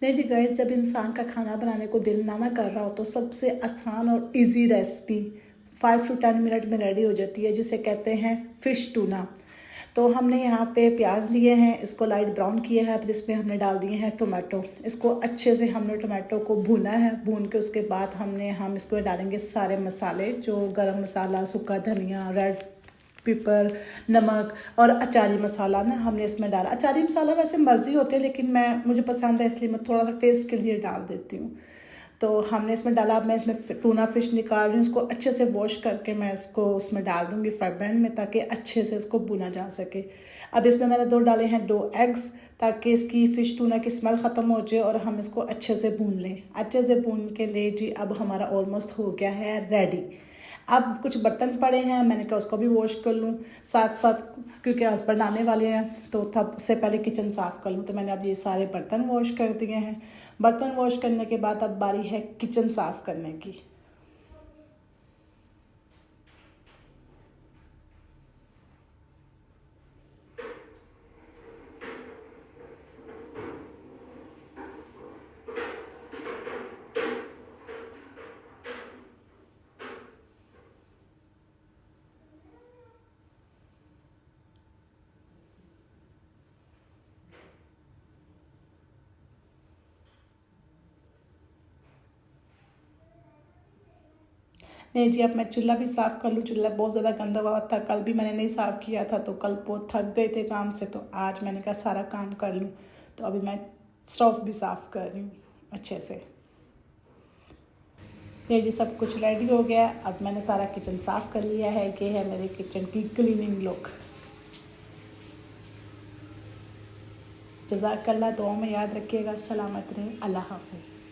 नहीं जी गाइस, जब इंसान का खाना बनाने को दिल ना कर रहा हो तो सबसे आसान और इजी रेसिपी 5 to 10 मिनट में रेडी हो जाती है, जिसे कहते हैं फ़िश टूना। तो हमने यहाँ पे प्याज लिए हैं, इसको लाइट ब्राउन किया है, फिर इसमें हमने डाल दिए हैं टोमेटो। इसको अच्छे से हमने टोमेटो को भुना है। भून के उसके बाद हम इसको डालेंगे सारे मसाले, जो गरम मसाला, सूखा धनिया, रेड पेपर, नमक और अचारी मसाला ना हमने इसमें डाला। अचारी मसाला वैसे मर्ज़ी होती है, लेकिन मुझे पसंद है इसलिए मैं थोड़ा सा टेस्ट के लिए डाल देती हूँ। तो हमने इसमें डाला। अब मैं इसमें टूना फ़िश निकाल रही हूँ, उसको अच्छे से वॉश करके मैं इसको उसमें डाल दूँगी फ्राई पैन में, ताकि अच्छे से इसको भुना जा सके। अब इसमें मैंने 2 डाले हैं 2 एग्स, ताकि इसकी फ़िश टूना की स्मेल ख़त्म हो जाए और हम इसको अच्छे से भून लें। अच्छे से भून के ले जी, अब हमारा ऑलमोस्ट हो गया है रेडी। अब कुछ बर्तन पड़े हैं, मैंने कहा उसको भी वॉश कर लूँ साथ साथ, क्योंकि हस्बैंड आने वाले हैं तो तब से पहले किचन साफ़ कर लूँ। तो मैंने अब ये सारे बर्तन वॉश कर दिए हैं। बर्तन वॉश करने के बाद अब बारी है किचन साफ़ करने की। नहीं जी, अब मैं चूल्हा भी साफ़ कर लूँ। चूल्हा बहुत ज़्यादा गंदा हुआ था, कल भी मैंने नहीं साफ़ किया था, तो कल बहुत थक गए थे काम से, तो आज मैंने कहा सारा काम कर लूँ। तो अभी मैं स्टोव भी साफ़ कर रही हूँ अच्छे से। ये जी सब कुछ रेडी हो गया। अब मैंने सारा किचन साफ़ कर लिया है। ये है मेरे किचन की क्लीनिंग लुक। जज़ाकल्लाह, दुआ में याद रखिएगा। सलामत रहें। अल्लाह हाफ़िज़।